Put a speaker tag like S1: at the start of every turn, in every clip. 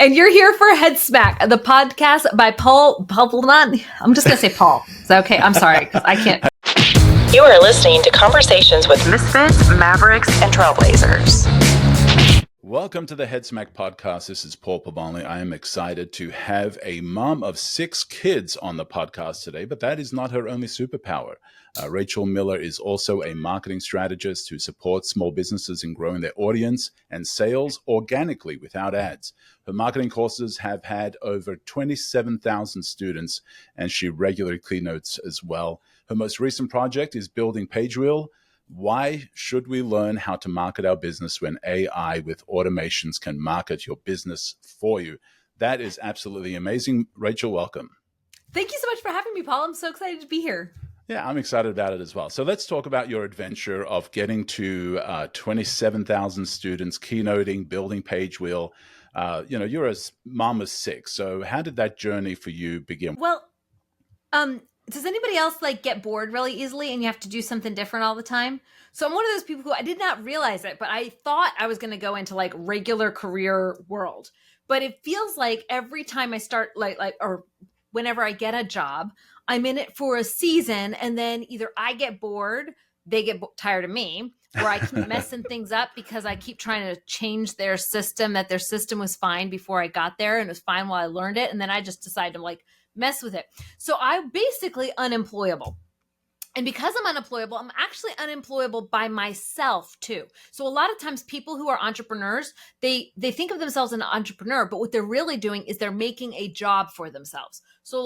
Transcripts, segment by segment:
S1: And you're here for Head Smack, the podcast by Paul. I'm just going to say Paul. Is that okay? I'm sorry, because I can't.
S2: You are listening to Conversations with Misfits, Mavericks, and Trailblazers.
S3: Welcome to the Head Smack podcast. This is Paul Pabonley. I am excited to have a mom of 6 kids on the podcast today, but that is not her only superpower. Rachel Miller is also a marketing strategist who supports small businesses in growing their audience and sales organically without ads. Her marketing courses have had over 27,000 students, and she regularly keynotes as well. Her most recent project is building PageWheel. Why should we learn how to market our business when AI with automations can market your business for you? That is absolutely amazing. Rachel, welcome.
S1: Thank you so much for having me, Paul. I'm so excited to be here.
S3: Yeah, I'm excited about it as well. So let's talk about your adventure of getting to 27,000 students, keynoting, building PageWheel. You're a mom of 6. So how did that journey for you begin?
S1: Well, does anybody else get bored really easily and you have to do something different all the time? So I'm one of those people who I did not realize it, but I thought I was going to go into regular career world. But it feels like every time I start or whenever I get a job, I'm in it for a season, and then either I get bored, they get tired of me, or I keep messing things up because I keep trying to change their system, that their system was fine before I got there and it was fine while I learned it. And then I just decide to mess with it. So I'm basically unemployable. And because I'm unemployable, I'm actually unemployable by myself too. So a lot of times people who are entrepreneurs, they think of themselves as an entrepreneur, but what they're really doing is they're making a job for themselves. So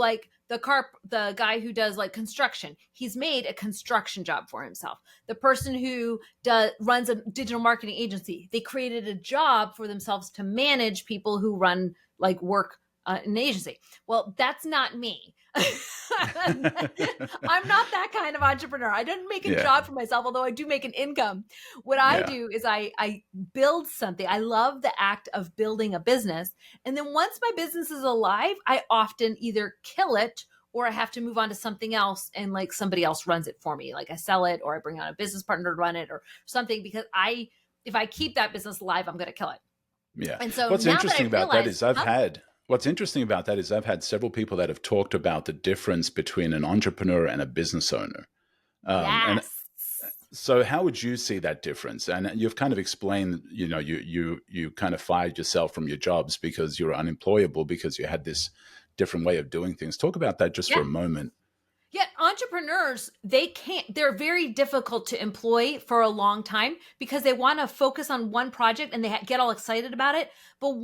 S1: the guy who does construction, he's made a construction job for himself. The person who runs a digital marketing agency, they created a job for themselves to manage people who run work an agency. Well, that's not me. I'm not that kind of entrepreneur. I didn't make a job for myself, although I do make an income. What I do is I build something. I love the act of building a business. And then once my business is alive, I often either kill it or I have to move on to something else and somebody else runs it for me. I sell it or I bring on a business partner to run it or something, because if I keep that business alive, I'm going to kill it.
S3: Yeah.
S1: And so
S3: What's interesting about that is I've had several people that have talked about the difference between an entrepreneur and a business owner.
S1: Yes.
S3: And so how would you see that difference? And you've kind of explained, you kind of fired yourself from your jobs because you were unemployable because you had this different way of doing things. Talk about that just for a moment.
S1: Yeah, entrepreneurs, they're very difficult to employ for a long time because they want to focus on one project and they get all excited about it. But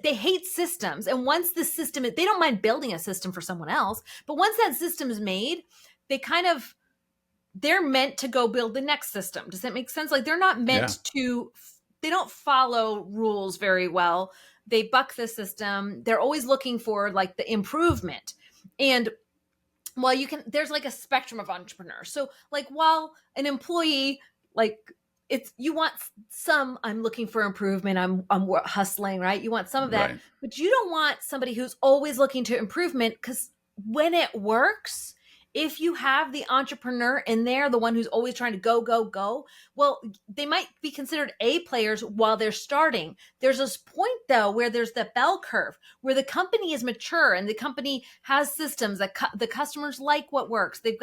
S1: they hate systems, and once the system, they don't mind building a system for someone else, but once that system is made, they're meant to go build the next system. Does that make sense? They're not meant to, they don't follow rules very well. They buck the system. They're always looking for the improvement. And well, there's a spectrum of entrepreneurs. So while an employee, you want some, I'm looking for improvement. I'm hustling, right? You want some of that, but you don't want somebody who's always looking to improvement, because when it works, if you have the entrepreneur in there, the one who's always trying to go, go, go, well, they might be considered A players while they're starting. There's this point though, where there's the bell curve where the company is mature and the company has systems that the customers like what works. They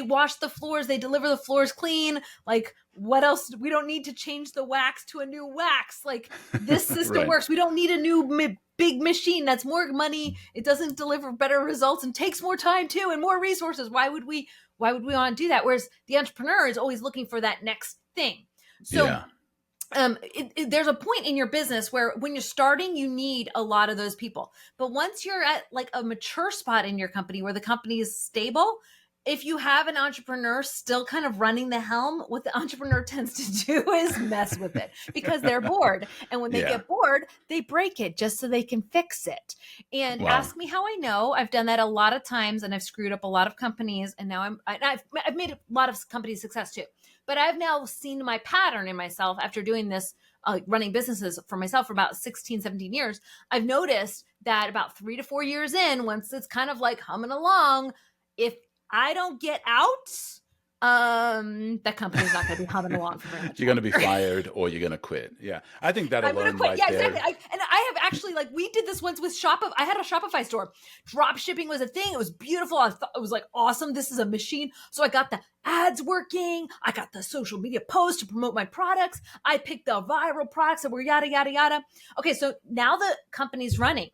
S1: wash the floors, they deliver the floors clean. What else? We don't need to change the wax to a new wax. This system works. We don't need a new big machine. That's more money. It doesn't deliver better results and takes more time too and more resources. Why would we want to do that? Whereas the entrepreneur is always looking for that next thing. So there's a point in your business where when you're starting, you need a lot of those people. But once you're at a mature spot in your company where the company is stable, if you have an entrepreneur still kind of running the helm, what the entrepreneur tends to do is mess with it because they're bored. And when they get bored, they break it just so they can fix it. And ask me how I know. I've done that a lot of times and I've screwed up a lot of companies. And now I've made a lot of companies success too. But I've now seen my pattern in myself after doing this, running businesses for myself for about 16, 17 years. I've noticed that about 3 to 4 years in, once it's kind of humming along, if I don't get out, that company's not going to be humming along for very much.
S3: You're going to be fired or you're going to quit. Yeah. I think that
S1: I'm
S3: alone
S1: quit.
S3: right
S1: Yeah,
S3: there.
S1: exactly. And I have actually like we did this once with Shopify. I had a Shopify store. Drop shipping was a thing. It was beautiful. I thought it was like awesome. This is a machine. So I got the ads working. I got the social media posts to promote my products. I picked the viral products that were yada, yada, yada. Okay. So now the company's running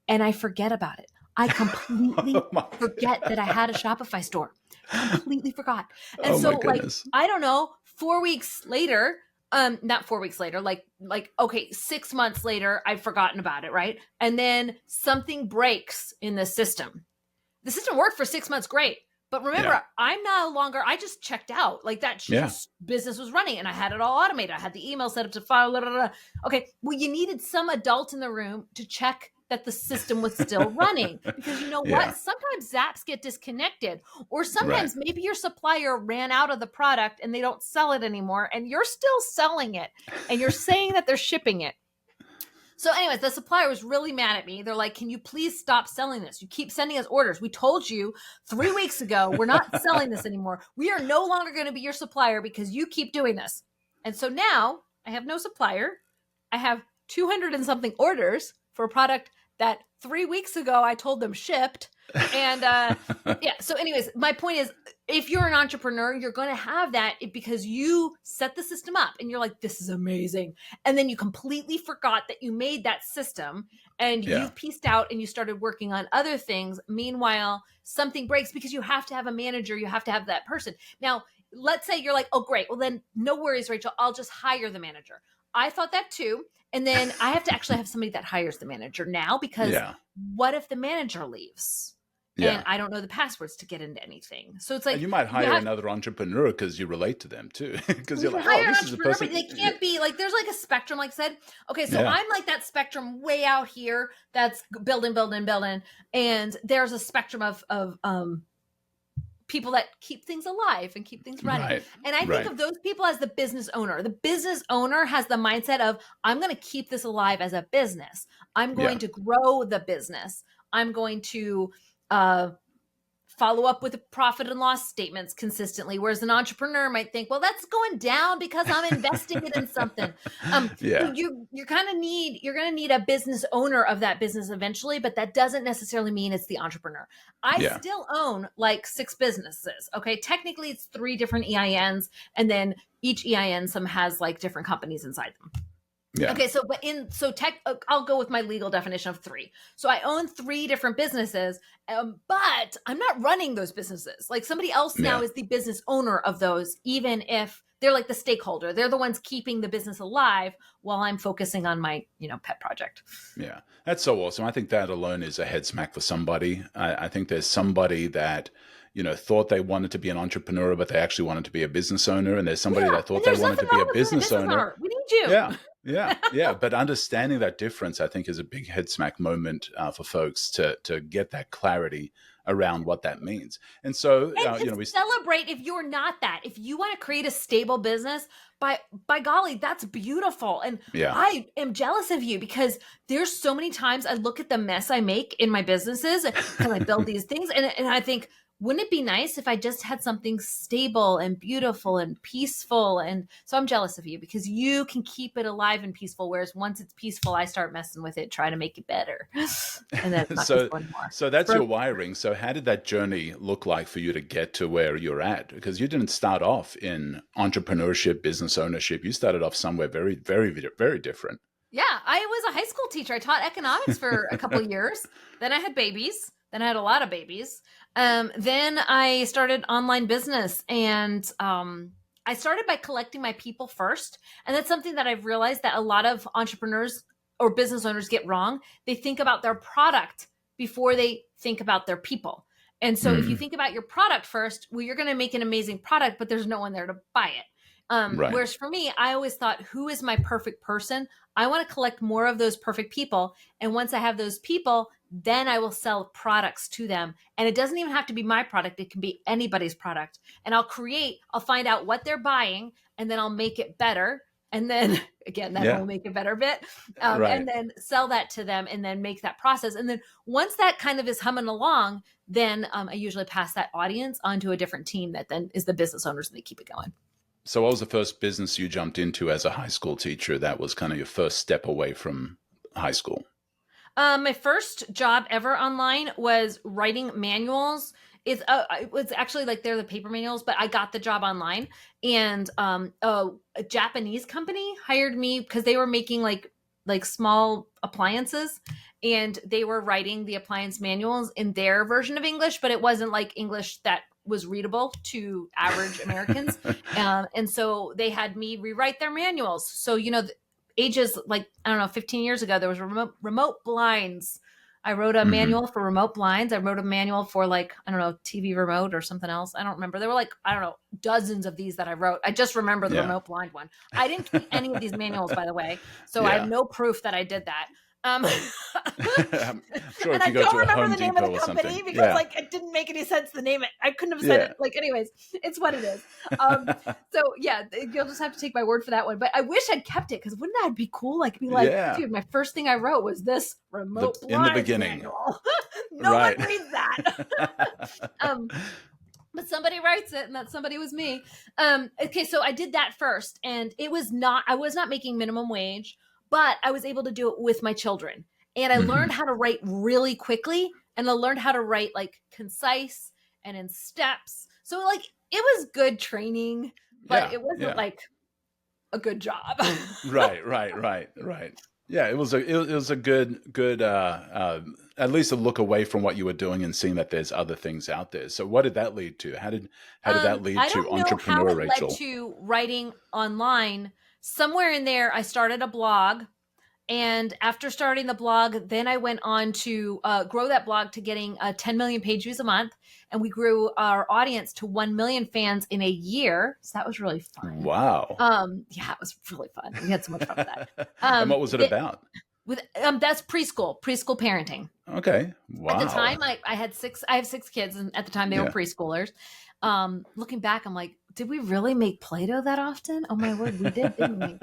S1: and I forget about it. I completely forget that I had a Shopify store. Completely forgot. And so like, I don't know, 4 weeks later, not 4 weeks later, okay, 6 months later, I've forgotten about it, right? And then something breaks in the system. The system worked for 6 months, great. But remember, I'm no longer, I just checked out. Like that business was running and I had it all automated. I had the email set up to file. Blah, blah, blah. Okay, well, you needed some adult in the room to check that the system was still running. Because you know what? Sometimes zaps get disconnected. Or sometimes maybe your supplier ran out of the product and they don't sell it anymore. And you're still selling it. And you're saying that they're shipping it. So anyways, the supplier was really mad at me. They're like, can you please stop selling this? You keep sending us orders. We told you 3 weeks ago, we're not selling this anymore. We are no longer going to be your supplier because you keep doing this. And so now I have no supplier. I have 200 and something orders for a product that 3 weeks ago I told them shipped. And so anyways, my point is, if you're an entrepreneur, you're going to have that because you set the system up and you're like, this is amazing. And then you completely forgot that you made that system and you pieced out and you started working on other things. Meanwhile, something breaks because you have to have a manager. You have to have that person. Now, let's say you're like, oh, great. Well, then no worries, Rachel. I'll just hire the manager. I thought that too. And then I have to actually have somebody that hires the manager now because what if the manager leaves? And I don't know the passwords to get into anything. So it's like
S3: you might hire another entrepreneur because you relate to them too. Because you're like, oh, this is a person.
S1: But they can't be like, there's like a spectrum, like I said. Okay, so I'm like that spectrum way out here that's building. And there's a spectrum of people that keep things alive and keep things running. Right. And I think of those people as the business owner. The business owner has the mindset of, I'm going to keep this alive as a business. I'm going to grow the business. I'm going to follow up with the profit and loss statements consistently. Whereas an entrepreneur might think, well, that's going down because I'm investing it in something. So you're going to need a business owner of that business eventually, but that doesn't necessarily mean it's the entrepreneur. I still own like 6 businesses. Okay. Technically it's 3 different EINs and then each EIN has like different companies inside them. Yeah. Okay. I'll go with my legal definition of 3. So I own 3 different businesses, but I'm not running those businesses. Like somebody else now is the business owner of those, even if they're like the stakeholder. They're the ones keeping the business alive while I'm focusing on my, pet project.
S3: Yeah. That's so awesome. I think that alone is a head smack for somebody. I think there's somebody that, thought they wanted to be an entrepreneur, but they actually wanted to be a business owner. And there's somebody that thought they wanted to be a business owner.
S1: We need you.
S3: Yeah. But understanding that difference, I think, is a big head smack moment for folks to get that clarity around what that means. And so,
S1: we celebrate if you're not that. If you want to create a stable business, by golly, that's beautiful. And I am jealous of you because there's so many times I look at the mess I make in my businesses and I build these things and I think, wouldn't it be nice if I just had something stable and beautiful and peaceful? And so I'm jealous of you because you can keep it alive and peaceful. Whereas once it's peaceful, I start messing with it, trying to make it better. And that's not peaceful anymore.
S3: So that's your wiring. So how did that journey look like for you to get to where you're at? Because you didn't start off in entrepreneurship, business ownership. You started off somewhere very, very, very different.
S1: Yeah, I was a high school teacher. I taught economics for a couple of years. Then I had babies. Then I had a lot of babies. Then I started online business and I started by collecting my people first. And that's something that I've realized that a lot of entrepreneurs or business owners get wrong. They think about their product before they think about their people. And so if you think about your product first, well, you're going to make an amazing product, but there's no one there to buy it. Whereas for me, I always thought, who is my perfect person? I want to collect more of those perfect people. And once I have those people, then I will sell products to them. And it doesn't even have to be my product. It can be anybody's product. And I'll find out what they're buying and then I'll make it better. And then again, that will make it better a bit. And then sell that to them and then make that process. And then once that kind of is humming along, then I usually pass that audience onto a different team that then is the business owners and they keep it going.
S3: So what was the first business you jumped into as a high school teacher that was kind of your first step away from high school?
S1: My first job ever online was writing manuals. It was actually like they're the paper manuals, but I got the job online, and a Japanese company hired me because they were making like small appliances, and they were writing the appliance manuals in their version of English, but it wasn't like English that was readable to average Americans. And so they had me rewrite their manuals. So, ages like, I don't know, 15 years ago, there was remote blinds. I wrote a manual for remote blinds. I wrote a manual for like, I don't know, TV remote or something else. I don't remember. There were like, I don't know, dozens of these that I wrote. I just remember the remote blind one. I didn't keep any of these manuals, by the way. So I have no proof that I did that.
S3: I'm sure
S1: and
S3: if
S1: I
S3: you go
S1: don't
S3: to a
S1: remember
S3: Home
S1: the name
S3: Depot
S1: of the
S3: or
S1: company
S3: something.
S1: because like it didn't make any sense to name it. I couldn't have said it. Like, anyways, it's what it is. So yeah, you'll just have to take my word for that one. But I wish I'd kept it because wouldn't that be cool? Like, be like, dude, my first thing I wrote was this remote
S3: in the beginning.
S1: manual. No one reads that. But somebody writes it, and that somebody was me. Okay, so I did that first, and I was not making minimum wage, but I was able to do it with my children. And I learned how to write really quickly, and I learned how to write like concise and in steps. So like it was good training, but it wasn't like a good job.
S3: Right. Yeah, it was a good at least a look away from what you were doing and seeing that there's other things out there. So what did that lead to? How did that lead to entrepreneur Rachel?
S1: I don't know how it led to writing online. Somewhere in there, I started a blog. And after starting the blog, then I went on to grow that blog to getting 10 million page views a month. And we grew our audience to 1 million fans in a year. So that was really fun.
S3: Wow.
S1: Yeah, it was really fun. We had so much fun with that.
S3: And what was it about?
S1: That's preschool parenting.
S3: Okay. Wow.
S1: At the time, I have 6 kids, and at the time they were preschoolers. Looking back, I'm like, did we really make Play-Doh that often? Oh my word, we did, didn't we?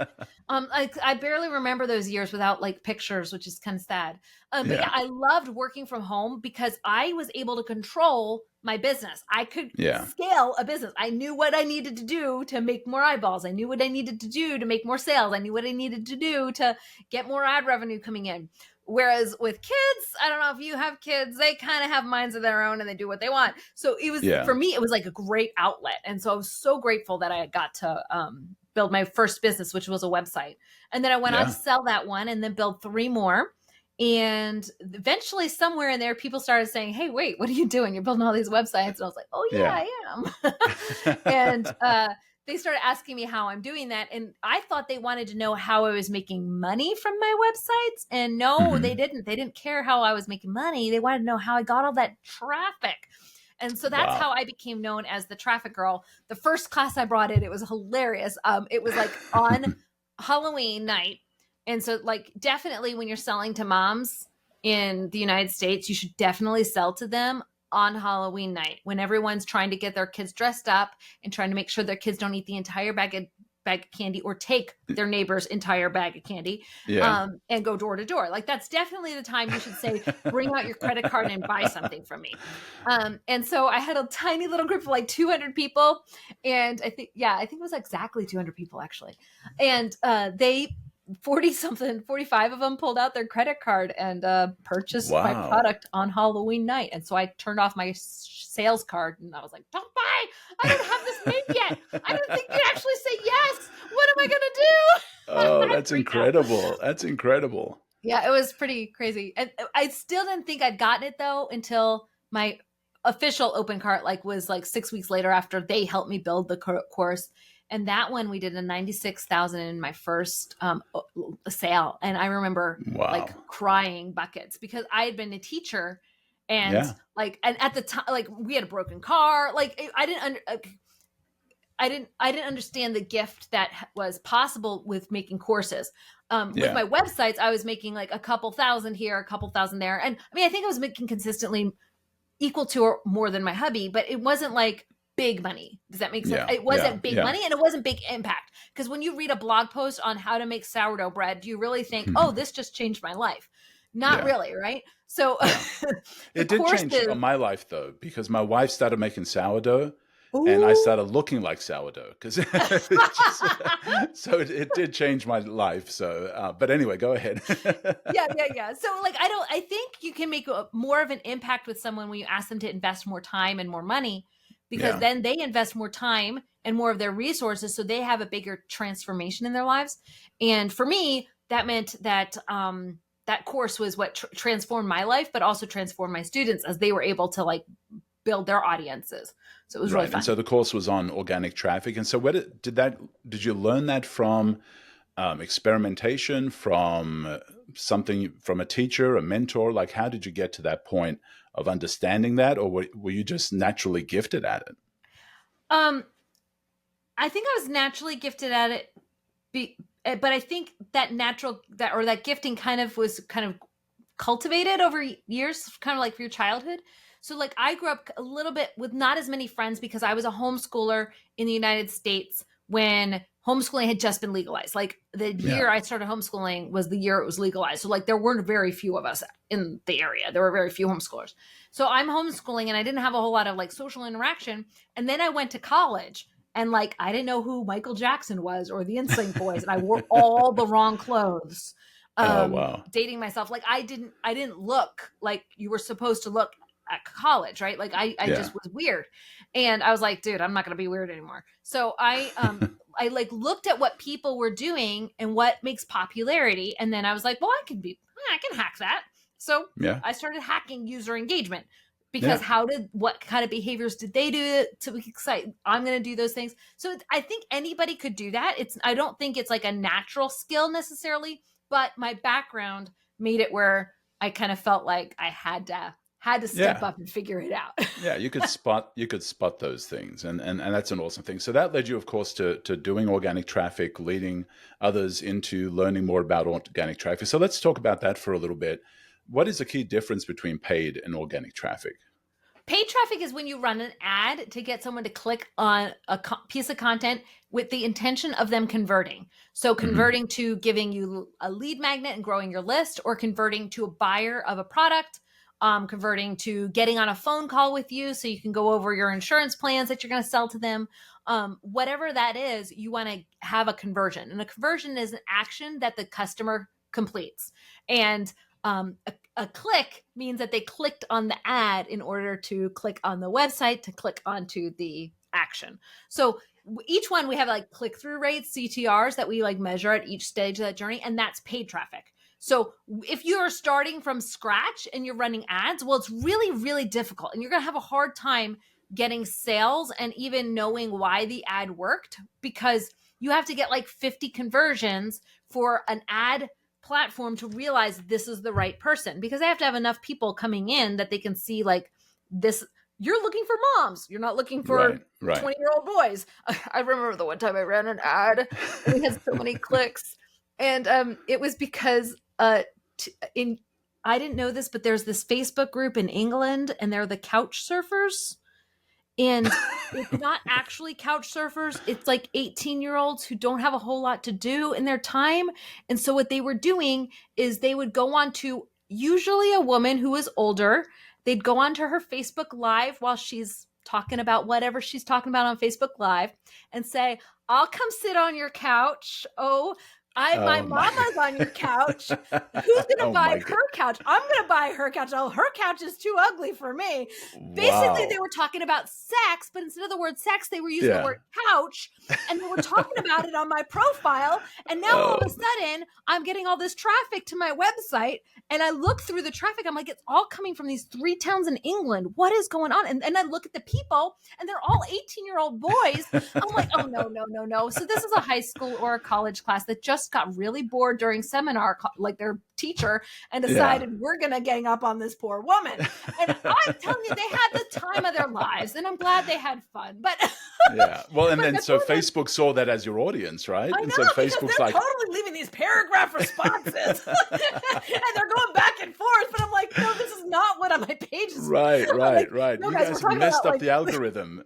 S1: I barely remember those years without like pictures, which is kind of sad. But yeah, I loved working from home because I was able to control my business. I could scale a business. I knew what I needed to do to make more eyeballs. I knew what I needed to do to make more sales. I knew what I needed to do to get more ad revenue coming in. Whereas with kids, I don't know if you have kids, they kind of have minds of their own and they do what they want. So it was, for me, it was like a great outlet. And so I was so grateful that I got to build my first business, which was a website. And then I went on to sell that one and then build 3 more. And eventually somewhere in there, people started saying, hey, wait, what are you doing? You're building all these websites. And I was like, oh yeah, I am. And they started asking me how I'm doing that. And I thought they wanted to know how I was making money from my websites. And no, they didn't. They didn't care how I was making money. They wanted to know how I got all that traffic. And so that's how I became known as the traffic girl. The first class I brought in, it was hilarious. It was like on Halloween night. And so like definitely when you're selling to moms in the United States, you should definitely sell to them on Halloween night when everyone's trying to get their kids dressed up and trying to make sure their kids don't eat the entire bag of candy or take their neighbor's entire bag of candy and go door to door. Like that's definitely the time you should say, bring out your credit card and buy something from me. And so I had a tiny little group of like 200 people. And I think it was exactly 200 people actually. And they 45 of them pulled out their credit card and purchased my product on Halloween night. And so I turned off my sales card and I was like, don't buy. I don't have this made yet. I don't think you actually say yes. What am I going to do?
S3: Oh, that's incredible. That's incredible.
S1: Yeah, it was pretty crazy. And I still didn't think I'd gotten it though until my official open cart was 6 weeks later after they helped me build the course. And that one we did a 96,000 in my first sale. And I remember like crying buckets because I had been a teacher and and at the time, like we had a broken car. Like I didn't understand the gift that was possible with making courses. With my websites, I was making like a couple thousand here, a couple thousand there. And I mean, I think I was making consistently equal to or more than my hubby, but it wasn't like big money. Does that make sense? It wasn't big money and it wasn't big impact. Because when you read a blog post on how to make sourdough bread, do you really think, oh, this just changed my life? Not really, right? So
S3: it did change my life though, because my wife started making sourdough and I
S1: Ooh.
S3: started looking like sourdough because so it did change my life. So, but anyway, go ahead.
S1: Yeah. So like, I think you can make more of an impact with someone when you ask them to invest more time and more money, because
S3: Yeah,
S1: then they invest more time and more of their resources. So they have a bigger transformation in their lives. And for me, that meant that, that course was what transformed my life, but also transformed my students as they were able to like build their audiences. So it was really
S3: right. And
S1: fun.
S3: so the course was on organic traffic. And so, where did you learn that from? Experimentation, from something, from a teacher, a mentor? Like, how did you get to that point of understanding that, or were you just naturally gifted at it?
S1: Um, I think I was naturally gifted at it, but I think that that gifting kind of was kind of cultivated over years, kind of like for your childhood. So like I grew up a little bit with not as many friends because I was a homeschooler in the United States when homeschooling had just been legalized. Like the
S3: Yeah.
S1: year I started homeschooling was the year it was legalized. So like there weren't very few of us in the area. There were very few homeschoolers. So I'm homeschooling and I didn't have a whole lot of like social interaction. And then I went to college and like I didn't know who Michael Jackson was or the NSYNC boys, and I wore all the wrong clothes.
S3: Oh, wow.
S1: Dating myself. Like I didn't look like you were supposed to look at college, right? Like I
S3: Yeah.
S1: just was weird. And I was like, dude, I'm not going to be weird anymore. So I like looked at what people were doing and what makes popularity. And then I was like, well, I can hack that. So
S3: Yeah.
S1: I started hacking user engagement because
S3: Yeah.
S1: what kind of behaviors did they do to excite? I'm going to do those things. So I think anybody could do that. I don't think it's like a natural skill necessarily, but my background made it where I kind of felt like I had to step
S3: Yeah.
S1: up and figure it out.
S3: Yeah, you could spot those things, and that's an awesome thing. So that led you, of course, to doing organic traffic, leading others into learning more about organic traffic. So let's talk about that for a little bit. What is the key difference between paid and organic traffic?
S1: Paid traffic is when you run an ad to get someone to click on a piece of content with the intention of them converting. So
S3: Hmm.
S1: converting to giving you a lead magnet and growing your list, or converting to a buyer of a product, converting to getting on a phone call with you so you can go over your insurance plans that you're going to sell to them. Whatever that is, you want to have a conversion. And a conversion is an action that the customer completes. And a click means that they clicked on the ad in order to click on the website to click onto the action. So each one we have like click through rates, CTRs, that we like measure at each stage of that journey, and that's paid traffic. So if you're starting from scratch and you're running ads, well, it's really, really difficult, and you're going to have a hard time getting sales and even knowing why the ad worked, because you have to get like 50 conversions for an ad platform to realize this is the right person, because they have to have enough people coming in that they can see like this. You're looking for moms. You're not looking for
S3: Right, right.
S1: 20-year-old boys. I remember the one time I ran an ad and we had so many clicks. And it was because in I didn't know this, but there's this Facebook group in England and they're the couch surfers. And it's not actually couch surfers. It's like 18-year-olds who don't have a whole lot to do in their time. And so what they were doing is they would go on to usually a woman who is older. They'd go onto her Facebook Live while she's talking about whatever she's talking about on Facebook Live and say, I'll come sit on your couch. Oh, my
S3: Oh my.
S1: mama's on your couch. Who's going to
S3: Oh
S1: buy
S3: my God.
S1: her couch? I'm going to buy her couch. Oh, her couch is too ugly for me. Basically, they
S3: Wow.
S1: were talking about sex, but instead of the word sex, they were using the
S3: Yeah.
S1: word couch, and they were talking about it on my profile. And now all of a
S3: Oh,
S1: sudden, I'm getting all this traffic to my website, and I look through the traffic. I'm like, it's all coming from these 3 towns in England. What is going on? And I look at the people, and they're all 18-year-old boys. I'm like, oh, no, no, no, no. So this is a high school or a college class that just got really bored during seminar, like their teacher, and
S3: yeah.
S1: decided we're going to gang up on this poor woman. And I'm telling you, they had the time of their lives, and I'm glad they had fun. But
S3: Yeah. Well, and
S1: but
S3: then
S1: the
S3: so
S1: point is,
S3: Facebook saw that as your audience, right?
S1: I
S3: And
S1: know,
S3: so
S1: because
S3: Facebook's
S1: they're
S3: like,
S1: totally leaving these paragraph responses, and they're going back and forth. But I'm like, no, this is not what my page is.
S3: right,
S1: I'm like,
S3: right, right.
S1: no,
S3: You
S1: guys, we're
S3: guys have
S1: talking about
S3: messed up
S1: like
S3: the algorithm.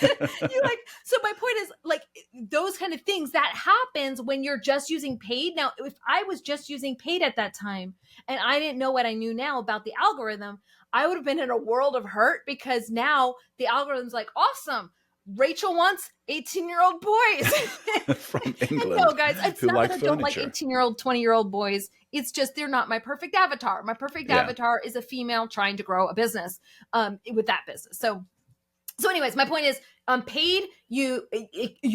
S1: you like. So my point is like those kind of things that happens when you're just using paid. Now, if I was just using paid at that time and I didn't know what I knew now about the algorithm, I would have been in a world of hurt, because now the algorithm's like, awesome. Rachel wants 18-year-old boys.
S3: From England.
S1: No, guys, it's
S3: who
S1: not
S3: like
S1: that I don't like
S3: furniture.
S1: 18-year-old, 20-year-old boys. It's just they're not my perfect avatar. My perfect avatar is a female trying to grow a business with that business. So anyways, my point is paid, you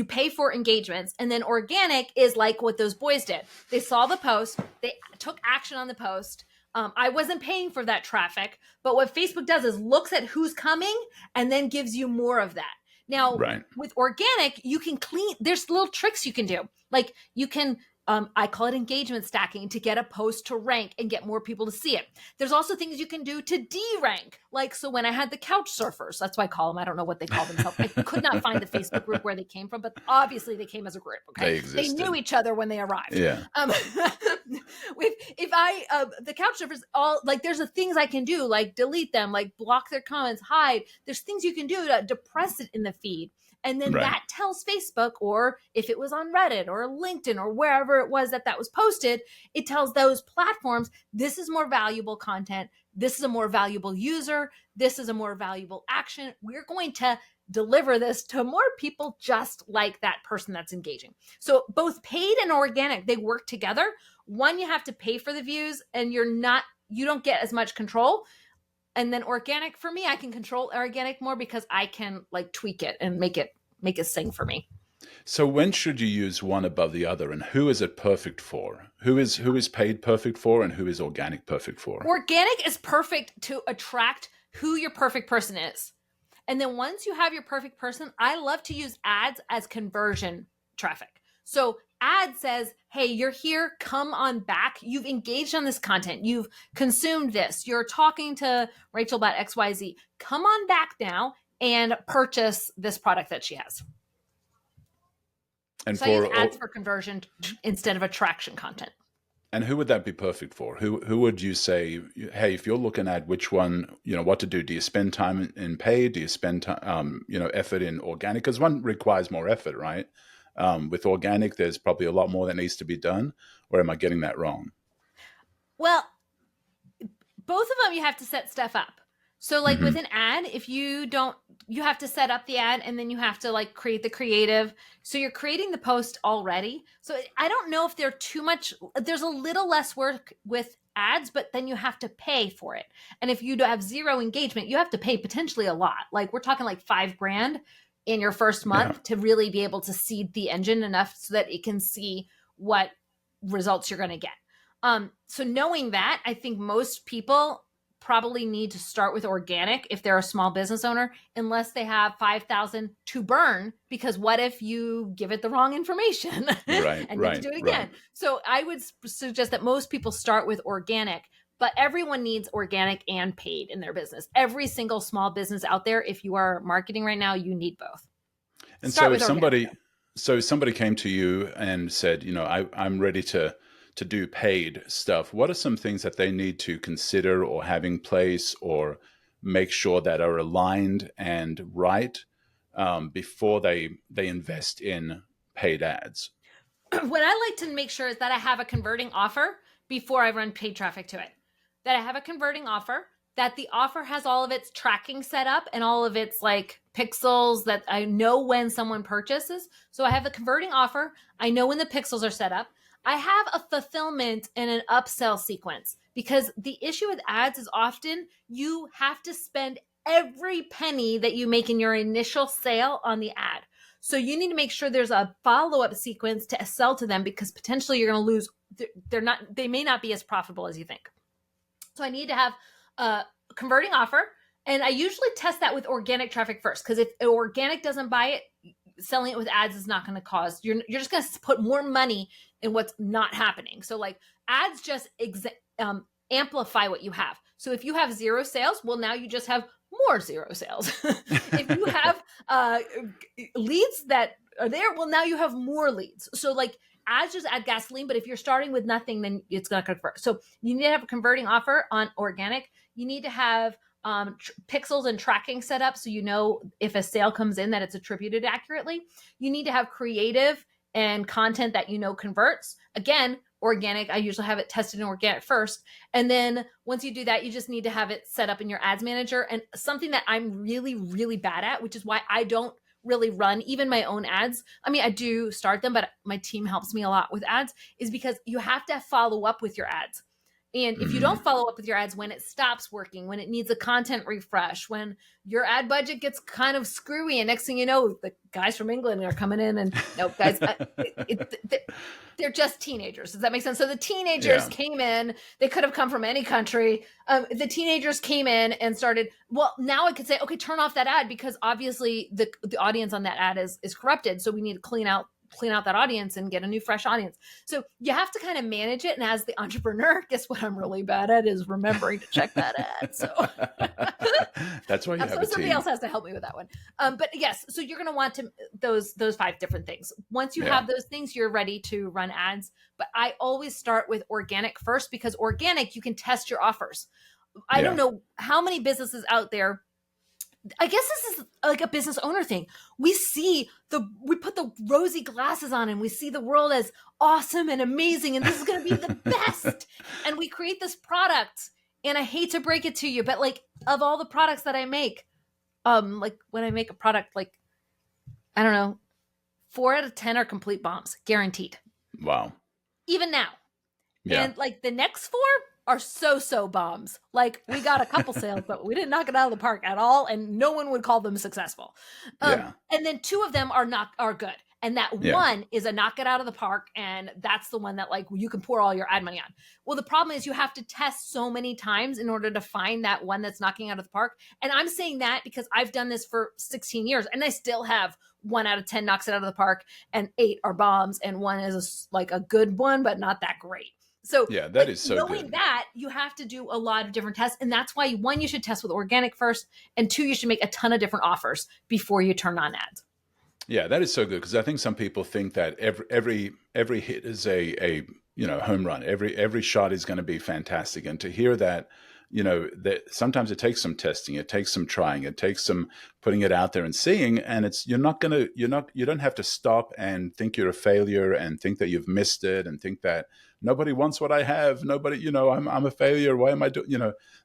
S1: pay for engagements, and then organic is like what those boys did. They saw the post, they took action on the post. I wasn't paying for that traffic, but what Facebook does is looks at who's coming and then gives you more of that. Now, with organic, you can there's little tricks you can do. Like you can, I call it engagement stacking to get a post to rank and get more people to see it. There's also things you can do to de-rank. Like, so when I had the couch surfers, that's what I call them. I don't know what they call themselves. I could not find the Facebook group where they came from, but obviously they came as a group. Okay.
S3: They existed.
S1: They knew each other when they arrived.
S3: Yeah.
S1: The couch surfers, all like, there's things I can do, like delete them, like block their comments, hide. There's things you can do to depress it in the feed. And then that tells Facebook, or if it was on Reddit or LinkedIn or wherever it was that was posted, it tells those platforms, this is more valuable content. This is a more valuable user. This is a more valuable action. We're going to deliver this to more people just like that person that's engaging. So both paid and organic, they work together. One, you have to pay for the views and you don't get as much control. And then organic, for me, I can control organic more because I can like tweak it and make it sing for me.
S3: So when should you use one above the other, and who is it perfect for? Who is paid perfect for, and who is organic perfect for?
S1: Organic is perfect to attract who your perfect person is. And then once you have your perfect person, I love to use ads as conversion traffic. So ad says, hey, you're here, come on back. You've engaged on this content. You've consumed this. You're talking to Rachel about XYZ. Come on back now and purchase this product that she has. And so I use ads for conversion instead of attraction content.
S3: And who would that be perfect for? Who would you say, hey, if you're looking at which one, what to do, do you spend time in paid? Do you spend time, effort in organic? Because one requires more effort, right? With organic, there's probably a lot more that needs to be done. Or am I getting that wrong?
S1: Well, both of them, you have to set stuff up. So like with an ad, if you have to set up the ad and then you have to like create the creative. So you're creating the post already. So I don't know if there's a little less work with ads, but then you have to pay for it. And if you have zero engagement, you have to pay potentially a lot. Like we're talking like $5,000 in your first month to really be able to seed the engine enough so that it can see what results you're going to get. So knowing that, I think most people probably need to start with organic if they're a small business owner, unless they have 5,000 to burn, because what if you give it the wrong information and then do it again? So I would suggest that most people start with organic, but everyone needs organic and paid in their business. Every single small business out there, if you are marketing right now, you need both.
S3: And so if somebody came to you and said, I'm ready to do paid stuff, what are some things that they need to consider or have in place or make sure that are aligned and right before they invest in paid ads?
S1: What I like to make sure is that I have a converting offer before I run paid traffic to it. That I have a converting offer, that the offer has all of its tracking set up and all of its like pixels that I know when someone purchases. So I have the converting offer. I know when the pixels are set up. I have a fulfillment and an upsell sequence, because the issue with ads is often you have to spend every penny that you make in your initial sale on the ad. So you need to make sure there's a follow-up sequence to sell to them, because potentially you're going to lose. They may not be as profitable as you think. So I need to have a converting offer. And I usually test that with organic traffic first, because if organic doesn't buy it, selling it with ads is not going to cause, you're just going to put more money in what's not happening. So like ads just amplify what you have. So if you have zero sales, well, now you just have more zero sales. If you have leads that are there, well, now you have more leads. So like ads just add gasoline, but if you're starting with nothing, then it's going to convert. So you need to have a converting offer on organic. You need to have pixels and tracking set up so you know if a sale comes in that it's attributed accurately. You need to have creative and content that converts. Again, organic, I usually have it tested in organic first. And then once you do that, you just need to have it set up in your ads manager. And something that I'm really, really bad at, which is why I don't really run even my own ads. I mean, I do start them, but my team helps me a lot with ads, is because you have to follow up with your ads. And if you don't follow up with your ads when it stops working, when it needs a content refresh, when your ad budget gets kind of screwy, and next thing you know, the guys from England are coming in and no, guys, they're just teenagers. Does that make sense? So the teenagers came in, they could have come from any country. The teenagers came in and started, well, now I could say, okay, turn off that ad because obviously the audience on that ad is corrupted. So we need to clean out that audience and get a new fresh audience. So you have to kind of manage it. And as the entrepreneur, guess what I'm really bad at is remembering to check that ad. So
S3: that's why you have a team.
S1: Somebody else has to help me with that one. But yes, so you're going to want to those 5 different things. Once you have those things, you're ready to run ads. But I always start with organic first, because organic, you can test your offers. I don't know how many businesses out there. I guess this is like a business owner thing. We put the rosy glasses on and we see the world as awesome and amazing. And this is going to be the best. And we create this product, and I hate to break it to you, but like of all the products that I make, like when I make a product, like, I don't know, 4 out of 10 are complete bombs, guaranteed.
S3: Wow.
S1: Even now.
S3: Yeah.
S1: And like the next 4 are so bombs. Like we got a couple sales, but we didn't knock it out of the park at all. And no one would call them successful. And then 2 of them are good. And that one is a knock it out of the park. And that's the one that like you can pour all your ad money on. Well, the problem is you have to test so many times in order to find that one that's knocking out of the park. And I'm saying that because I've done this for 16 years and I still have 1 out of 10 knocks it out of the park and 8 are bombs. And 1 is like a good one, but not that great. So
S3: that is so
S1: knowing
S3: good.
S1: that, you have to do a lot of different tests. And that's why 1, you should test with organic first. And 2, you should make a ton of different offers before you turn on ads.
S3: Yeah, that is so good, because I think some people think that every hit is a home run. Every shot is going to be fantastic. And to hear that, that sometimes it takes some testing, it takes some trying, it takes some putting it out there and seeing, and you don't have to stop and think you're a failure and think that you've missed it and think that nobody wants what I have. Nobody, I'm a failure. Why am I doing,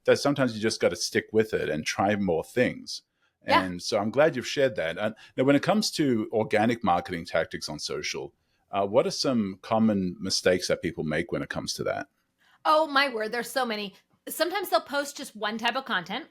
S3: that sometimes you just got to stick with it and try more things. And so I'm glad you've shared that. Now, when it comes to organic marketing tactics on social, what are some common mistakes that people make when it comes to that?
S1: Oh, my word. There's so many. Sometimes they'll post just one type of content.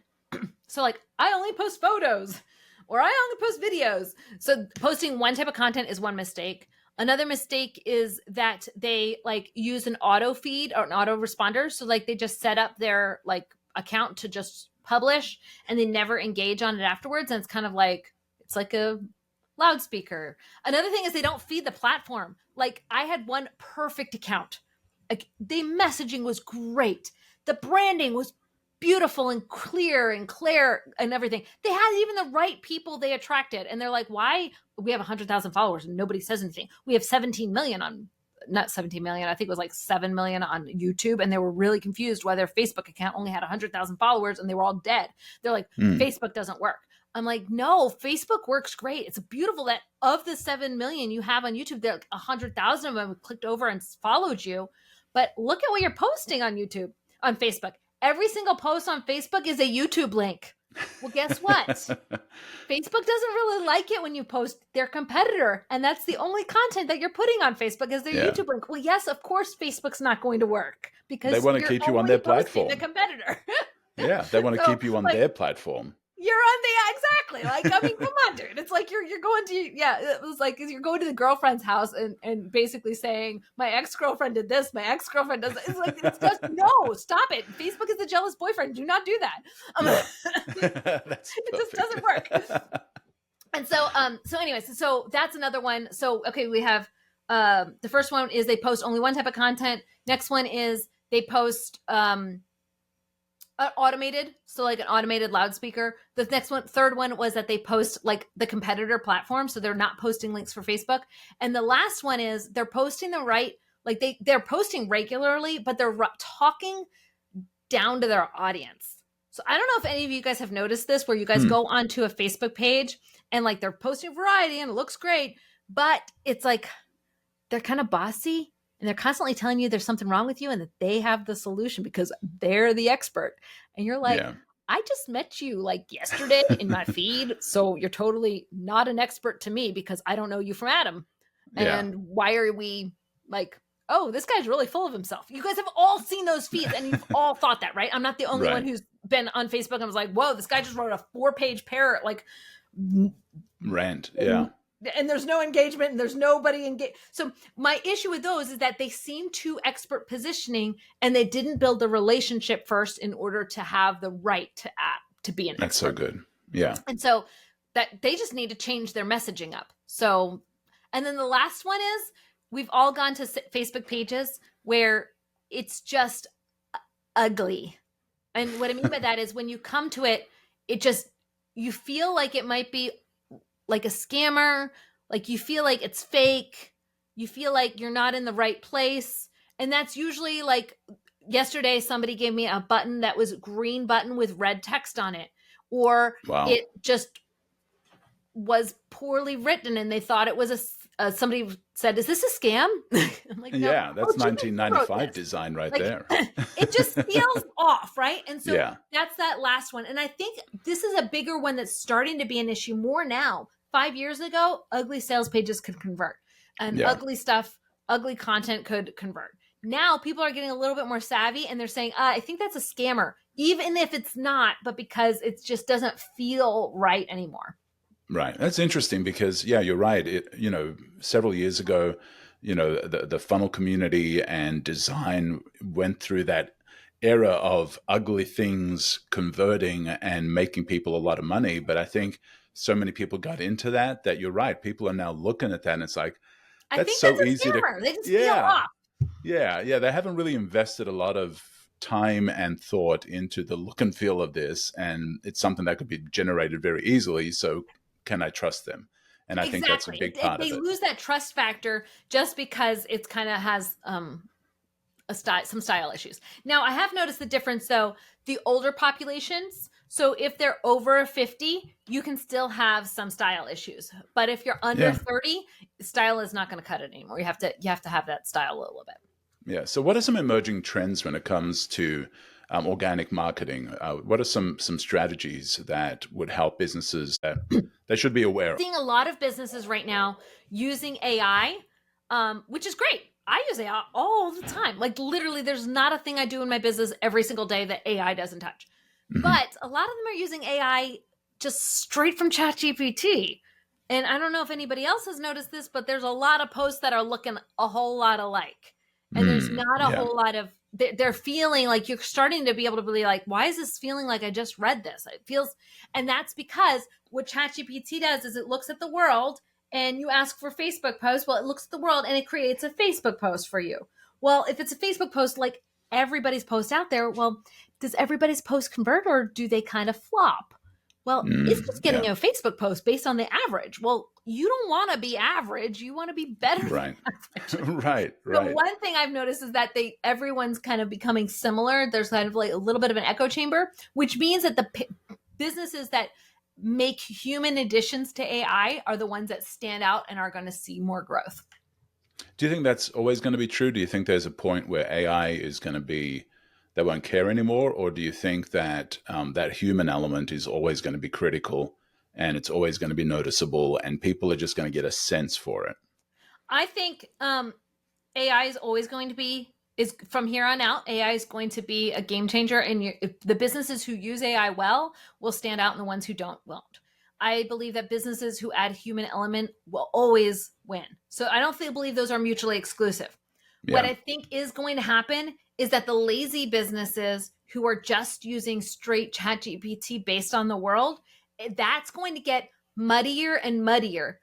S1: So like, I only post photos or I only post videos. So posting one type of content is one mistake. Another mistake is that they like use an auto feed or an auto responder. So like they just set up their like account to just publish and they never engage on it afterwards. And it's kind of like, it's like a loudspeaker. Another thing is they don't feed the platform. Like I had one perfect account. Like the messaging was great. The branding was beautiful and clear and everything. They had even the right people they attracted. And they're like, why? We have 100,000 followers and nobody says anything. We have 17 million on, not 17 million. I think it was like 7 million on YouTube. And they were really confused why their Facebook account only had 100,000 followers and they were all dead. They're like, Facebook doesn't work. I'm like, no, Facebook works great. It's beautiful that of the 7 million you have on YouTube, there like 100,000 of them clicked over and followed you. But look at what you're posting on YouTube, on Facebook. Every single post on Facebook is a YouTube link. Well, guess what? Facebook doesn't really like it when you post their competitor. And that's the only content that you're putting on Facebook is their YouTube link. Well, yes, of course, Facebook's not going to work because
S3: they want to keep you on their platform.
S1: The competitor.
S3: They want to keep you on their platform.
S1: You're on exactly. Like, I mean, come on, dude. It's like you're going to, it was like you're going to the girlfriend's house and basically saying, my ex-girlfriend did this, my ex-girlfriend does that. It's like, it's just, no, stop it. Facebook is a jealous boyfriend. Do not do that. It just doesn't work. And so anyways, so that's another one. So, okay, we have, the first one is they post only one type of content. Next one is they post, automated, so like an automated loudspeaker. The third one was that they post like the competitor platform, so they're not posting links for Facebook. And the last one is they're posting the right, like they're posting regularly, but they're talking down to their audience. So I don't know if any of you guys have noticed this, where you guys go onto a Facebook page and like they're posting variety and it looks great, but it's like they're kind of bossy. And they're constantly telling you there's something wrong with you and that they have the solution because they're the expert. And you're like, I just met you like yesterday in my feed. So you're totally not an expert to me because I don't know you from Adam.
S3: Yeah.
S1: And why are we like, oh, this guy's really full of himself. You guys have all seen those feeds and you've all thought that, right? I'm not the only one
S3: Right.
S1: who's been on Facebook and was like, whoa, this guy just wrote a 4-page parrot, like,
S3: Rant. Yeah.
S1: and there's no engagement and there's nobody engaged. So my issue with those is that they seem too expert positioning and they didn't build the relationship first in order to have the right to be an
S3: That's
S1: expert.
S3: so good. Yeah.
S1: And so that they just need to change their messaging up. So, and then the last one is we've all gone to Facebook pages where it's just ugly. And what I mean by that is when you come to it, it just, you feel like it might be like a scammer, like you feel like it's fake, you feel like you're not in the right place. And that's usually like yesterday, somebody gave me a button that was green button with red text on it, or
S3: Wow.
S1: it just was poorly written and they thought it was somebody said, is this a scam? I'm like, no.
S3: Yeah, that's
S1: Oh,
S3: 1995 design right
S1: like,
S3: there.
S1: It just feels off, right? And so
S3: Yeah.
S1: that's that last one. And I think this is a bigger one that's starting to be an issue more now. 5 years ago, ugly sales pages could convert and
S3: Yeah.
S1: ugly stuff, ugly content could convert. Now people are getting a little bit more savvy and they're saying, I think that's a scammer, even if it's not, but because it just doesn't feel right anymore.
S3: Right. That's interesting because, yeah, you're right. Several years ago, the funnel community and design went through that era of ugly things converting and making people a lot of money. But I think so many people got into that you're right. People are now looking at that and it's like,
S1: I think
S3: so
S1: that's a
S3: easy
S1: scammer. They just feel
S3: yeah.
S1: off.
S3: Yeah. They haven't really invested a lot of time and thought into the look and feel of this. And it's something that could be generated very easily. So can I trust them? And I think that's a big part of it.
S1: They lose that trust factor just because it's kind of has some style issues. Now, I have noticed the difference, though, the older populations. So if they're over 50, you can still have some style issues. But if you're under 30, style is not going to cut it anymore. You have to have that style a little bit.
S3: Yeah. So what are some emerging trends when it comes to organic marketing? What are some strategies that would help businesses that they should be aware of?
S1: Seeing a lot of businesses right now using AI, which is great. I use AI all the time. Like literally, there's not a thing I do in my business every single day that AI doesn't touch. Mm-hmm. But a lot of them are using AI just straight from ChatGPT. And I don't know if anybody else has noticed this, but there's a lot of posts that are looking a whole lot alike. And there's not a whole lot of, they're feeling like you're starting to be able to be like, why is this feeling like I just read this? It feels, and that's because what ChatGPT does is it looks at the world and you ask for Facebook post. Well, it looks at the world and it creates a Facebook post for you. Well, if it's a Facebook post, like everybody's post out there, well, does everybody's post convert or do they kind of flop? Well, it's just getting a Facebook post based on the average. Well, you don't want to be average. You want to be better.
S3: Right.
S1: Than
S3: Right.
S1: The one thing I've noticed is that everyone's kind of becoming similar. There's kind of like a little bit of an echo chamber, which means that the businesses that make human additions to AI are the ones that stand out and are going to see more growth.
S3: Do you think that's always going to be true? Do you think there's a point where AI is going to be, they won't care anymore? Or do you think that that human element is always going to be critical and it's always going to be noticeable and people are just going to get a sense for it?
S1: I think AI is always going to be, is from here on out, AI is going to be a game changer. And the businesses who use AI well will stand out and the ones who don't won't. I believe that businesses who add human element will always win. So I don't believe those are mutually exclusive. Yeah. What I think is going to happen is that the lazy businesses who are just using straight ChatGPT based on the world, that's going to get muddier and muddier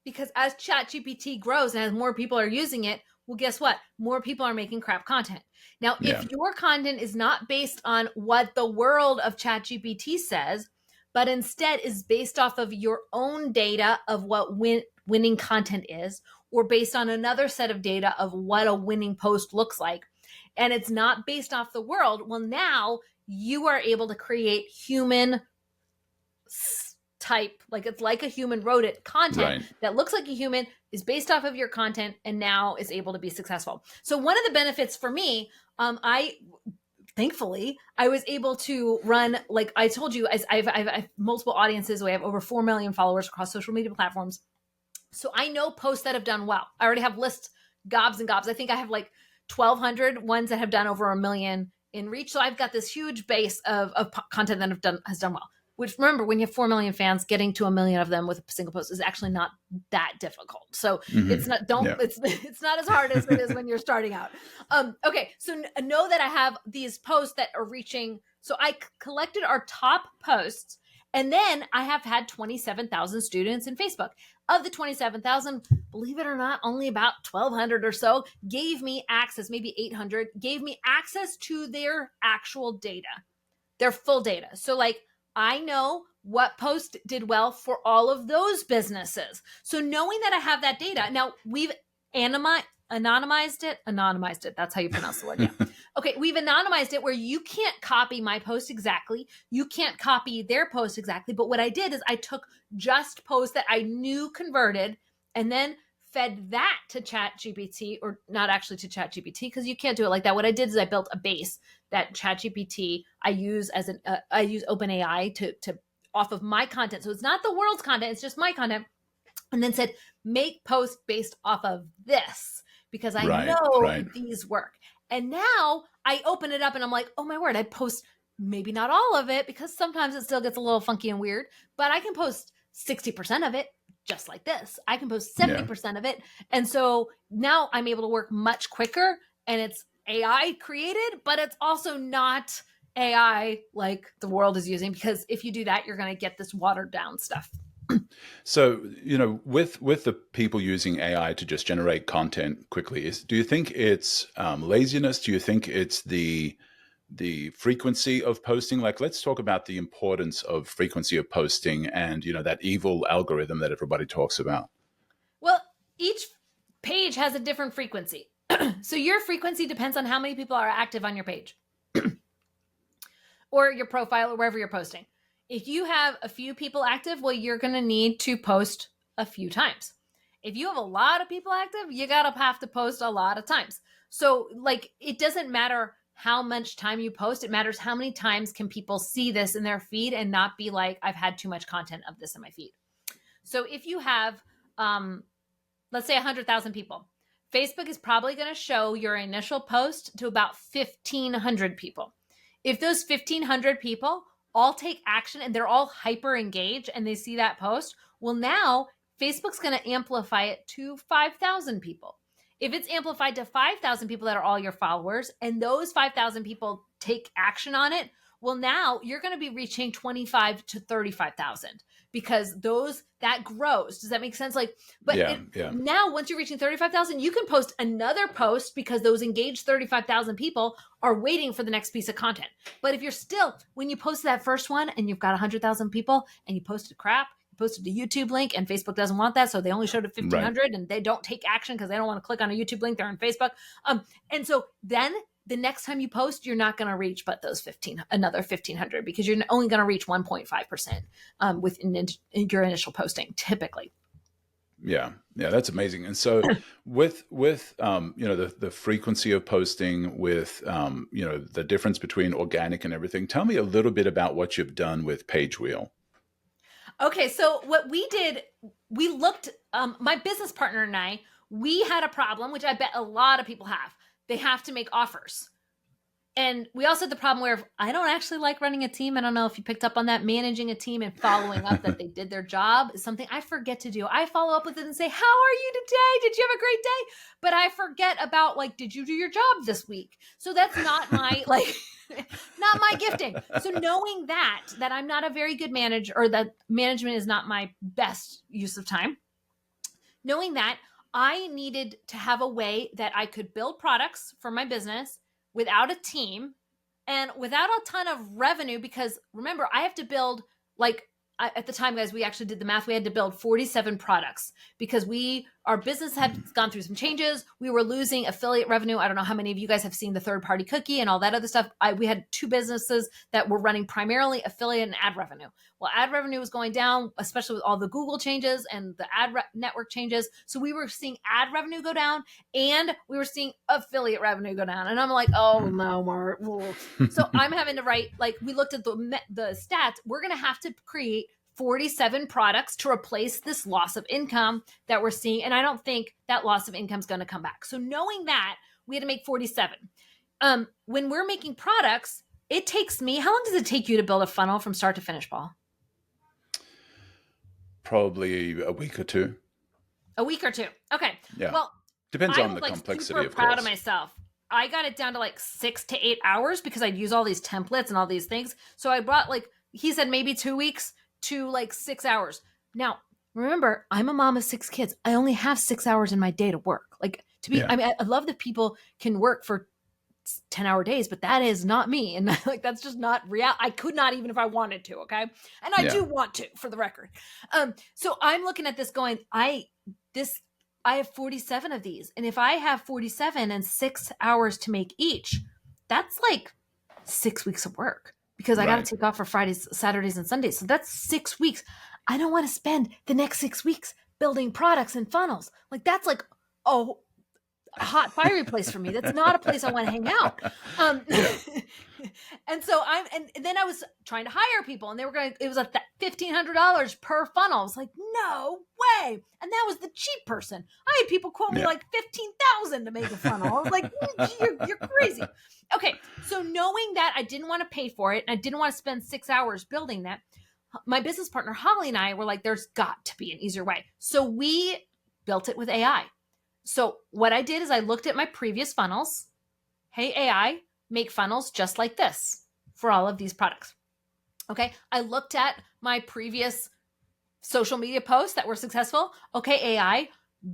S1: because as ChatGPT grows and as more people are using it, well, guess what? More people are making crap content. Now, if your content is not based on what the world of ChatGPT says, but instead is based off of your own data of what winning content is, or based on another set of data of what a winning post looks like, and it's not based off the world, well, now you are able to create human type, like it's like a human wrote it content that looks like a human, is based off of your content, and now is able to be successful. So one of the benefits for me, thankfully, I was able to run, like I told you, as I've multiple audiences. We have over 4 million followers across social media platforms. So I know posts that have done well. I already have lists, gobs and gobs. I think I have like 1,200 ones that have done over 1 million in reach. So I've got this huge base of content that has done well. Which, remember, when you have 4 million fans, getting to 1 million of them with a single post is actually not that difficult. So it's not it's not as hard as it is when you're starting out. Okay, so know that I have these posts that are reaching. So I collected our top posts, and then I have had 27,000 students in Facebook. Of the 27,000, believe it or not, only about 1,200 or so gave me access, maybe 800, gave me access to their actual data, their full data. So like, I know what post did well for all of those businesses. So knowing that I have that data, now we've anonymized it. That's how you pronounce the word. Yeah. Okay. We've anonymized it where you can't copy my post exactly. You can't copy their post exactly. But what I did is I took just posts that I knew converted and then fed that to ChatGPT, or not actually to ChatGPT, because you can't do it like that. What I did is I built a base that ChatGPT I use I use OpenAI to off of my content. So it's not the world's content, it's just my content. And then said, make posts based off of this, because I know these work. And now I open it up and I'm like, oh my word, I post maybe not all of it, because sometimes it still gets a little funky and weird, but I can post 60% of it just like this. I can post 70% of it. And so now I'm able to work much quicker, and it's AI created, but it's also not AI like the world is using, because if you do that, you're going to get this watered down stuff.
S3: So, with the people using AI to just generate content quickly, do you think it's laziness? Do you think it's the frequency of posting? Like, let's talk about the importance of frequency of posting and, that evil algorithm that everybody talks about.
S1: Well, each page has a different frequency. So your frequency depends on how many people are active on your page or your profile or wherever you're posting. If you have a few people active, well, you're going to need to post a few times. If you have a lot of people active, you got to have to post a lot of times. So like, it doesn't matter how much time you post. It matters how many times can people see this in their feed and not be like, I've had too much content of this in my feed. So if you have, let's say 100,000 people, Facebook is probably going to show your initial post to about 1,500 people. If those 1,500 people all take action and they're all hyper engaged and they see that post, well, now Facebook's going to amplify it to 5,000 people. If it's amplified to 5,000 people that are all your followers, and those 5,000 people take action on it, well, now you're going to be reaching 25 to 35,000, because that grows. Does that make sense? Like, but now once you're reaching 35,000, you can post another post, because those engaged 35,000 people are waiting for the next piece of content. But if you're still, when you post that first one and you've got 100,000 people and you posted crap, posted a YouTube link, and Facebook doesn't want that, so they only showed it 1,500, and they don't take action because they don't want to click on a YouTube link. They're on Facebook, and so then the next time you post, you're not going to reach but another 1,500, because you're only going to reach 1.5% within your initial posting, typically.
S3: Yeah, that's amazing. And so with the frequency of posting, with the difference between organic and everything, tell me a little bit about what you've done with Page Wheel.
S1: Okay, so what we did, we looked, my business partner and I, we had a problem, which I bet a lot of people have. They have to make offers. And we also had the problem where I don't actually like running a team. I don't know if you picked up on that. Managing a team and following up that they did their job is something I forget to do. I follow up with it and say, how are you today? Did you have a great day? But I forget about, like, did you do your job this week? So that's not my, not my gifting. So knowing that I'm not a very good manager, or that management is not my best use of time, knowing that I needed to have a way that I could build products for my business without a team and without a ton of revenue, because remember, I have to build, at the time, guys, we actually did the math. We had to build 47 products, because we our business had gone through some changes. We were losing affiliate revenue. I don't know how many of you guys have seen the third-party cookie and all that other stuff. We had 2 businesses that were running primarily affiliate and ad revenue. Well, ad revenue was going down, especially with all the Google changes and the network changes. So we were seeing ad revenue go down, and we were seeing affiliate revenue go down. And I'm like, oh no, Mark. So I'm having to write, like, we looked at the stats. We're going to have to create 47 products to replace this loss of income that we're seeing. And I don't think that loss of income is going to come back. So knowing that, we had to make 47. When we're making products, it takes me, how long does it take you to build a funnel from start to finish, Paul?
S3: Probably a week or 2.
S1: A week or 2. Okay.
S3: Yeah.
S1: Well,
S3: Depends on the
S1: like
S3: complexity,
S1: super
S3: of course.
S1: proud of myself. I got it down to like 6 to 8 hours because I'd use all these templates and all these things. So I brought, like, he said maybe 2 weeks to like 6 hours. Now, remember, I'm a mom of 6 kids. I only have 6 hours in my day to work. Like, to be, I mean, I love that people can work for 10-hour days, but that is not me. And like, that's just not real. I could not, even if I wanted to. Okay. And I do want to, for the record. So I'm looking at this going, I have 47 of these. And if I have 47 and 6 hours to make each, that's like 6 weeks of work. Because I got to take off for Fridays, Saturdays, and Sundays. So that's 6 weeks. I don't want to spend the next 6 weeks building products and funnels. Like, that's like, a hot fiery place for me. That's not a place I want to hang out. And so and then I was trying to hire people, and they were going, it was $1,500 per funnel. I was like, no way. And that was the cheap person. I had people quote me like $15,000 to make a funnel. I was like, you're crazy. Okay. So knowing that I didn't want to pay for it, and I didn't want to spend 6 hours building that, my business partner, Holly, and I were like, there's got to be an easier way. So we built it with AI. So what I did is I looked at my previous funnels. Hey, AI, make funnels just like this for all of these products. Okay. I looked at my previous social media posts that were successful. Okay, AI,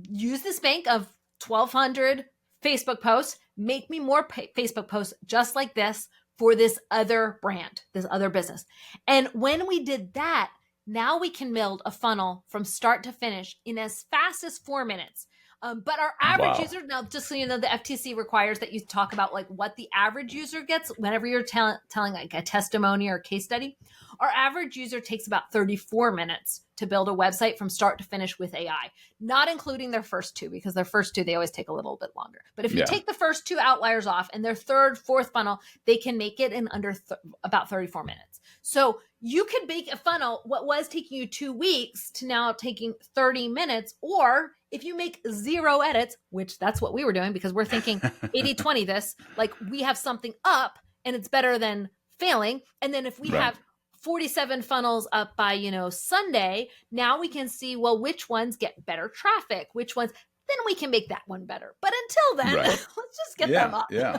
S1: use this bank of 1,200 Facebook posts, make me more Facebook posts just like this for this other brand, this other business. And when we did that, now we can build a funnel from start to finish in as fast as 4 minutes. But our average user, now just so you know, the FTC requires that you talk about like what the average user gets whenever you're telling like a testimony or a case study. Our average user takes about 34 minutes to build a website from start to finish with AI, not including their first 2, because their first 2, they always take a little bit longer. But if you take the first 2 outliers off and their third, fourth funnel, they can make it in under about 34 minutes. So you could make a funnel, what was taking you 2 weeks to now taking 30 minutes, or if you make 0 edits, which that's what we were doing because we're thinking 80-20 this, like we have something up and it's better than failing. And then if we have 47 funnels up by, Sunday, now we can see, well, which ones get better traffic, which ones, then we can make that one better. But until then, let's just get them up.
S3: Yeah.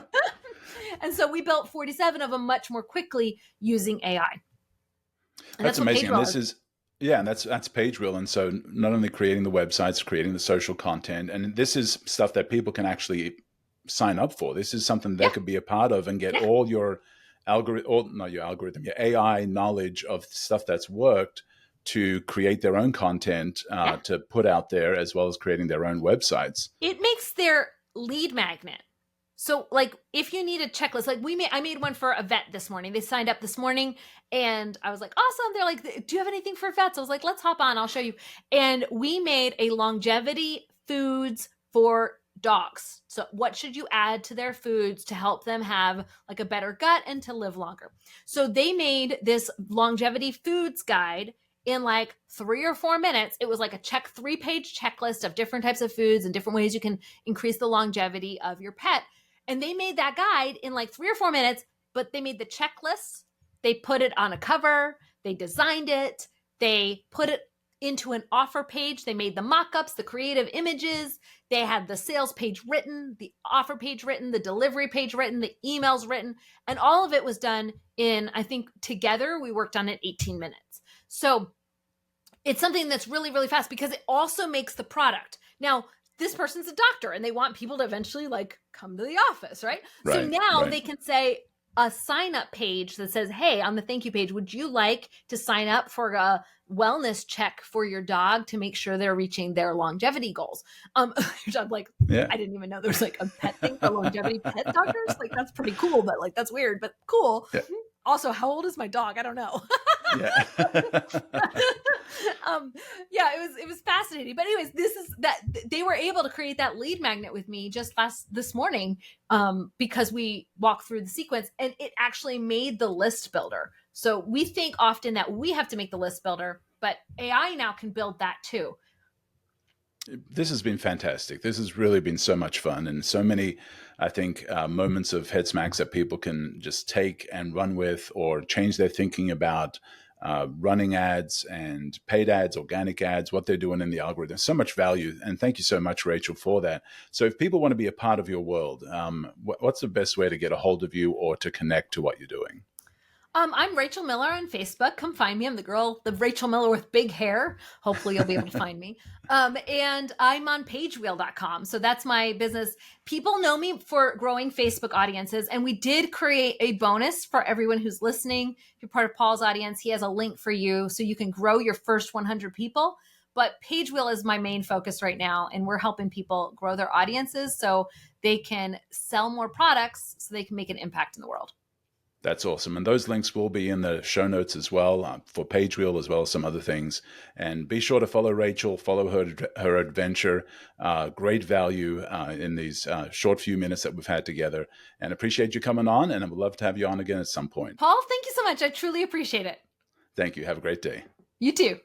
S1: And so we built 47 of them much more quickly using AI. And
S3: that's amazing. And this is, and that's PageReel. And so not only creating the websites, creating the social content, and this is stuff that people can actually sign up for. This is something they could be a part of and get all your your AI knowledge of stuff that's worked to create their own content to put out there, as well as creating their own websites.
S1: It makes their lead magnet. So like if you need a checklist, like I made one for a vet this morning. They signed up this morning and I was like, awesome. They're like, do you have anything for vets? I was like, let's hop on. I'll show you. And we made a longevity foods for dogs. So what should you add to their foods to help them have like a better gut and to live longer? So they made this longevity foods guide in like 3 or 4 minutes. It was like a 3-page checklist of different types of foods and different ways you can increase the longevity of your pet. And they made that guide in like 3 or 4 minutes, but they made the checklists. They put it on a cover. They designed it. They put it into an offer page. They made the mock-ups, the creative images. They had the sales page written, the offer page written, the delivery page written, the emails written, and all of it was done in, I think together we worked on it 18 minutes. So it's something that's really, really fast because it also makes the product. Now, this person's a doctor and they want people to eventually like come to the office, right? So now they can say, a sign up page that says, hey, on the thank you page, would you like to sign up for a wellness check for your dog to make sure they're reaching their longevity goals? I'm like,
S3: Yeah.
S1: I didn't even know there's like a pet thing for longevity pet doctors. Like, that's pretty cool, but like, that's weird, but cool.
S3: Yeah.
S1: Also, how old is my dog? I don't know.
S3: Yeah.
S1: Yeah, it was fascinating. But anyways, this is that they were able to create that lead magnet with me just this morning, because we walked through the sequence, and it actually made the list builder. So we think often that we have to make the list builder, but AI now can build that too.
S3: This has been fantastic. This has really been so much fun, and so many, I think, moments of head smacks that people can just take and run with, or change their thinking about running ads and paid ads, organic ads, what they're doing in the algorithm. So much value. And thank you so much, Rachel, for that. So if people want to be a part of your world, what's the best way to get a hold of you or to connect to what you're doing?
S1: I'm Rachel Miller on Facebook. Come find me. I'm the Rachel Miller with big hair. Hopefully you'll be able to find me. And I'm on pagewheel.com. So that's my business. People know me for growing Facebook audiences. And we did create a bonus for everyone who's listening. If you're part of Paul's audience, he has a link for you so you can grow your first 100 people. But Pagewheel is my main focus right now. And we're helping people grow their audiences so they can sell more products so they can make an impact in the world.
S3: That's awesome. And those links will be in the show notes as well, for Pagewheel, as well as some other things. And be sure to follow Rachel, follow her adventure. Great value in these short few minutes that we've had together. And appreciate you coming on. And I would love to have you on again at some point.
S1: Paul, thank you so much. I truly appreciate it.
S3: Thank you. Have a great day.
S1: You too.